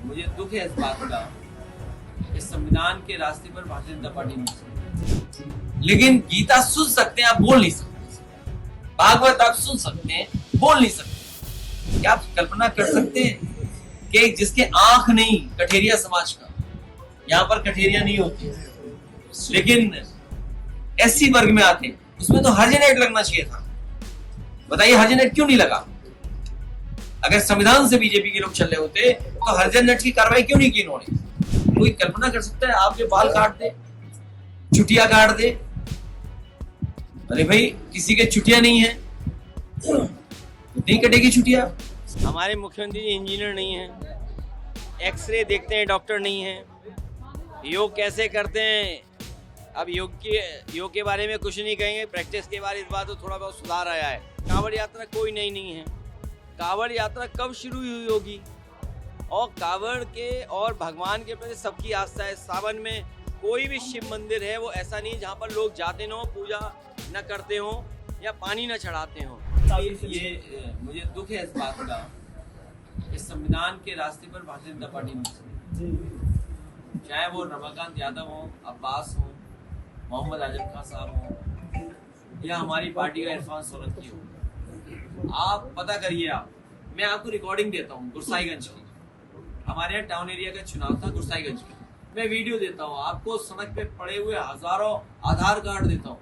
मुझे दुख है इस बात का कि संविधान के रास्ते पर भारतीय जनता पार्टी नहीं, लेकिन गीता सुन सकते हैं, आप बोल नहीं सकते। भागवत आप सुन सकते हैं, बोल नहीं सकते। क्या आप कल्पना कर सकते हैं कि जिसके आंख नहीं, कठेरिया समाज का, यहाँ पर कठेरिया नहीं होती, लेकिन एससी वर्ग में आते, उसमें तो हर्जनेट लगना चाहिए था। बताइए हर्जनेट क्यों नहीं लगा? अगर संविधान से बीजेपी के लोग चल रहे होते तो हर्जनेट की कार्रवाई क्यों नहीं की इन्होंने? कोई कल्पना कर सकता है आपके बाल काट दे, छुट्टियां काट दे? अरे भाई, किसी के छुट्टियां नहीं है तो नहीं कटेगी छुट्टियां। हमारे मुख्यमंत्री जी इंजीनियर नहीं है, एक्सरे देखते हैं डॉक्टर नहीं है, योग कैसे करते हैं अब योग के बारे में कुछ नहीं कहेंगे, प्रैक्टिस के बारे इस बात तो थोड़ा बहुत सुधार आया है। कांवड़ यात्रा कोई नई नहीं है, कांवड़ यात्रा कब शुरू हुई होगी और कांवड़ के और भगवान के प्रति सबकी आस्था है। सावन में कोई भी शिव मंदिर है वो ऐसा नहीं जहाँ पर लोग जाते न हो, पूजा न करते हो या पानी न चढ़ाते हो। ये मुझे दुख है इस बात का कि संविधान के रास्ते पर भारतीय जनता पार्टी नहीं, चाहे वो रमाकांत यादव हो, अब्बास हो, मोहम्मद आजम खान साहब हो या हमारी पार्टी का इरफान सोलंकी हो। आप पता करिए, मैं आपको रिकॉर्डिंग देता हूँ गुरसाईगंज की, हमारे यहाँ टाउन एरिया का चुनाव था गुरसाईगंज में, मैं वीडियो देता हूँ आपको, सड़क पे पड़े हुए हजारों आधार कार्ड देता हूँ।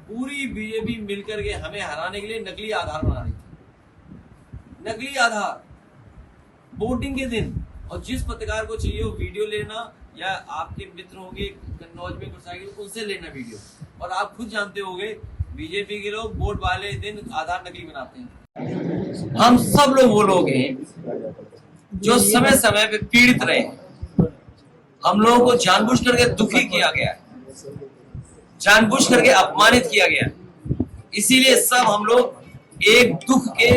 पूरी बीजेपी मिलकर के हमें हराने के लिए नकली आधार बना रही थी, नकली आधार वोटिंग के दिन। और जिस पत्रकार को चाहिए वो वीडियो लेना, या आपके मित्र होंगे कन्नौज में, गुरसाईगंज, उनसे लेना वीडियो। और आप खुद जानते होंगे बीजेपी के लोग वोट वाले दिन आधार नकली बनाते हैं। हम सब लोग वो लोग हैं जो समय समय पे पीड़ित रहे हैं। हम लोगों को जानबूझ करके दुखी किया गया है, जानबूझ करके अपमानित किया गया है। इसीलिए सब हम लोग एक दुख के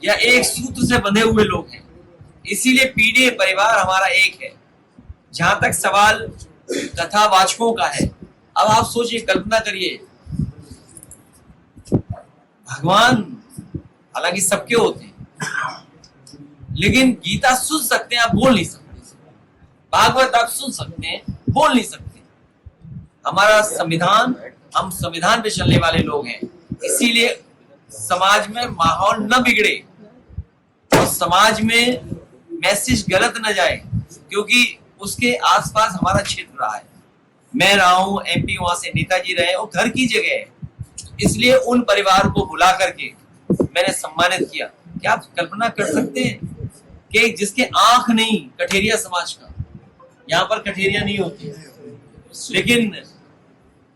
या एक सूत्र से बंधे हुए लोग हैं। इसीलिए पीढ़ी परिवार हमारा एक है। जहां तक सवाल कथावाचकों का है, अब आप सोचिए, कल्पना करिए, भगवान हालांकि सबके होते हैं, लेकिन गीता सुन सकते हैं, आप बोल नहीं सकते। भागवत आप सुन सकते हैं, बोल नहीं सकते। हमारा संविधान, हम संविधान पे चलने वाले लोग हैं। इसीलिए समाज में माहौल न बिगड़े और समाज में मैसेज गलत न जाए, क्योंकि उसके आसपास हमारा क्षेत्र रहा है। मैं रहा हूं एमपी, वहां से नेताजी रहे, और घर की जगह है। इसलिए उन परिवार को बुला करके मैंने सम्मानित किया। क्या आप कल्पना कर सकते हैं कि जिसके आंख नहीं, कठेरिया समाज का, यहाँ पर कठेरिया नहीं होती, लेकिन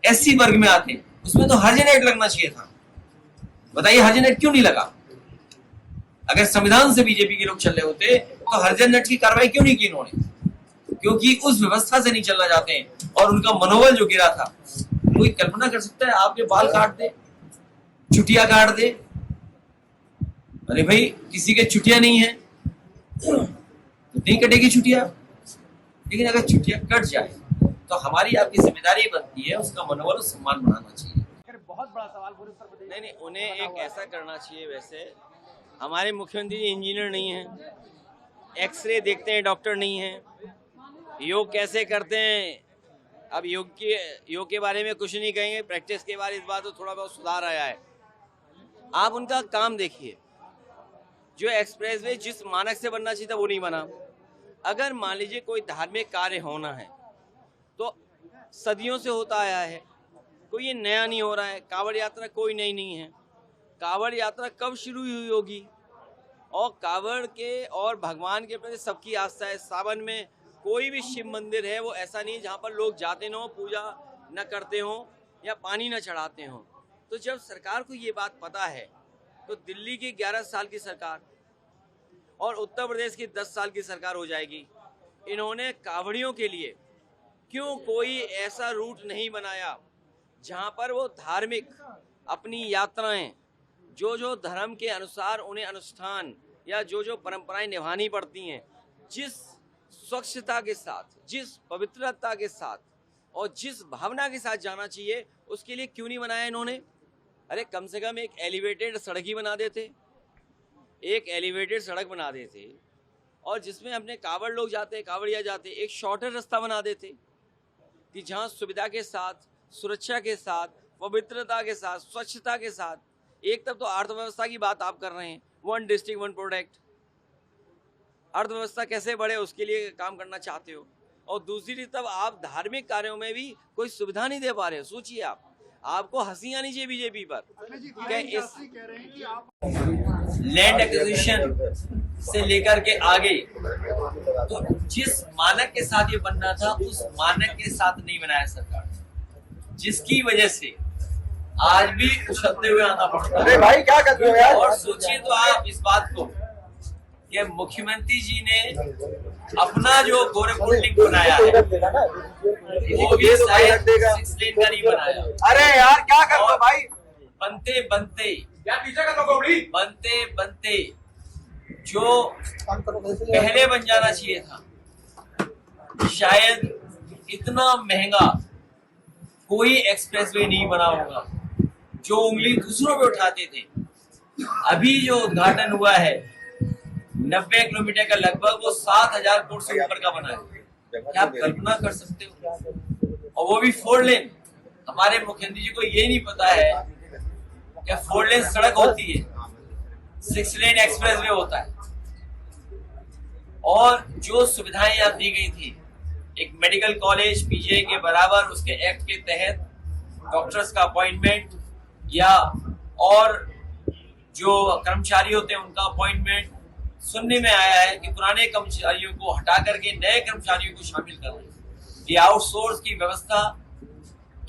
एससी वर्ग में आते, उसमें तो हर्जनेट लगना चाहिए था। बताइए हर्जनेट क्यों नहीं लगा? अगर संविधान से बीजेपी के लोग चल रहे होते तो हर्जनेट की कार्रवाई क्यों नहीं की इन्होंने? क्योंकि उस व्यवस्था से नहीं चलना चाहते हैं और उनका मनोबल जो गिरा था। कोई कल्पना कर सकता है आपके बाल काट दे, छुट्टियां काट दे? अरे भाई, किसी के छुट्टियां नहीं है तो नहीं कटेगी छुट्टियां। लेकिन अगर छुट्टियां कट जाए तो हमारी आपकी जिम्मेदारी बनती है उसका मनोबल और सम्मान बढ़ाना चाहिए। बहुत बड़ा सवाल पूरे उत्तर प्रदेश। नहीं, उन्हें एक ऐसा करना चाहिए। वैसे हमारे मुख्यमंत्री जी इंजीनियर नहीं है, एक्सरे देखते हैं डॉक्टर नहीं है, योग कैसे करते हैं अब योग के बारे में कुछ नहीं कहेंगे, प्रैक्टिस के बारे इस बात तो थोड़ा बहुत सुधार आया है। आप उनका काम देखिए, जो एक्सप्रेसवे जिस मानक से बनना चाहिए था वो नहीं बना। अगर मान लीजिए कोई धार्मिक कार्य होना है तो सदियों से होता आया है, कोई ये नया नहीं हो रहा है। कांवड़ यात्रा कोई नई नहीं है, कांवड़ यात्रा कब शुरू हुई होगी और कांवड़ के और भगवान के प्रति सबकी आस्था है। सावन में कोई भी शिव मंदिर है वो ऐसा नहीं जहाँ पर लोग जाते न हो, पूजा न करते हो या पानी न चढ़ाते हो। तो जब सरकार को ये बात पता है तो दिल्ली की 11 साल की सरकार और उत्तर प्रदेश की 10 साल की सरकार हो जाएगी। इन्होंने कांवड़ियों के लिए क्यों कोई ऐसा रूट नहीं बनाया जहाँ पर वो धार्मिक अपनी यात्राएं, जो धर्म के अनुसार उन्हें अनुष्ठान या जो परंपराएं निभानी पड़ती हैं, जिस स्वच्छता के साथ, जिस पवित्रता के साथ और जिस भावना के साथ जाना चाहिए, उसके लिए क्यों नहीं बनाया इन्होंने? अरे कम से कम एक एलिवेटेड सड़क ही बना देते, एक एलिवेटेड सड़क बना देते और जिसमें अपने कांवड़ लोग जाते, कांवड़िया जाते, एक शॉर्टर रास्ता बना देते कि जहाँ सुविधा के साथ, सुरक्षा के साथ, पवित्रता के साथ, स्वच्छता के साथ, एक तरफ तो अर्थव्यवस्था की बात आप कर रहे हैं, 1 डिस्ट्रिक्ट 1 प्रोडक्ट, अर्थव्यवस्था कैसे बढ़े उसके लिए काम करना चाहते हो, और दूसरी तरफ आप धार्मिक कार्यों में भी कोई सुविधा नहीं दे पा रहे हो। सोचिए आपको हंसी आनी चाहिए बीजेपी पर। क्या इस लैंड एक्विजिशन से लेकर के आगे तो जिस मानक के साथ ये बनना था उस मानक के साथ नहीं बनाया सरकार ने, जिसकी वजह से आज भी उछलते हुए आना पड़ता है। अरे भाई क्या कर रहे हो यार? और सोचिए तो आप इस बात को कि मुख्यमंत्री जी ने अपना जो गोरखपुर लिंक बनाया है वो भी शायद 6 लेन का नहीं बनाया। अरे यार क्या कर रहे हो भाई? बनते बनते जो पहले बन जाना चाहिए था, शायद इतना महंगा कोई एक्सप्रेसवे नहीं बना होगा। जो उंगली दूसरों पे उठाते थे, अभी जो उद्घाटन हुआ है 90 किलोमीटर का लगभग, वो 7,000 करोड़ से ऊपर का बना है। क्या आप कल्पना कर सकते हो? और वो भी 4 लेन। हमारे मुख्यमंत्री जी को ये नहीं पता है क्या 4 लेन सड़क होती है, 6 लेन एक्सप्रेसवे होता है। और जो सुविधाएं यहाँ दी गई थी, एक मेडिकल कॉलेज पीजीआई के बराबर, उसके एक्ट के तहत डॉक्टर्स का अपॉइंटमेंट या और जो कर्मचारी होते हैं उनका अपॉइंटमेंट, सुनने में आया है कि पुराने कर्मचारियों को हटा करके नए कर्मचारियों को शामिल कर रहे हैं। ये आउटसोर्स की व्यवस्था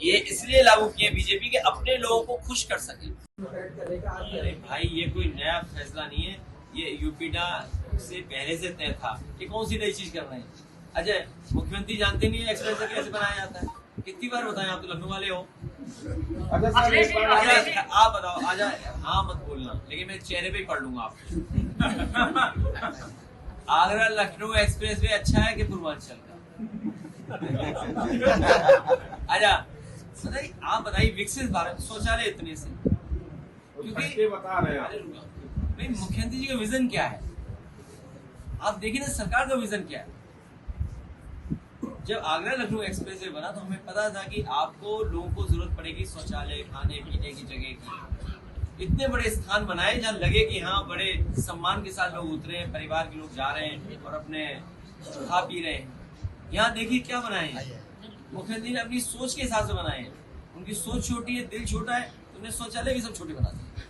ये इसलिए लागू किए बीजेपी के अपने लोगों को खुश कर सके। अरे भाई ये कोई नया फैसला नहीं है, ये यूपीडा से पहले से तय था। ये कौन सी नई चीज कर रहे हैं? अजय, मुख्यमंत्री जानते नहीं है एक्सप्रेस कैसे बनाया जाता है? कितनी बार बताएं, आप तो लखनऊ वाले हो। आप बताओ, आजा। हाँ मत बोलना, लेकिन मैं चेहरे पे ही पढ़ लूंगा आपको। आगरा लखनऊ एक्सप्रेस वे अच्छा है कि पूर्वांचल का? आजा बताइए, आप बताइए। विकसित भारत शौचालय इतने से, क्योंकि बता रहे हैं भाई मुख्यमंत्री जी का विजन क्या है? आप देखिए ना सरकार का विजन क्या है। जब आगरा लखनऊ एक्सप्रेस वे बना तो हमें पता था कि आपको लोगों को जरूरत पड़ेगी शौचालय, खाने पीने की जगह की। इतने बड़े स्थान बनाए जहाँ लगे कि हाँ बड़े सम्मान के साथ लोग उतरे हैं, परिवार के लोग जा रहे हैं और अपने खा पी रहे हैं। यहाँ देखिए क्या बनाए हैं मुख्यमंत्री ने, अपनी सोच के हिसाब से बनाए हैं। उनकी सोच छोटी है, दिल छोटा है, तो उन्हें शौचालय भी सब छोटे बना दिए।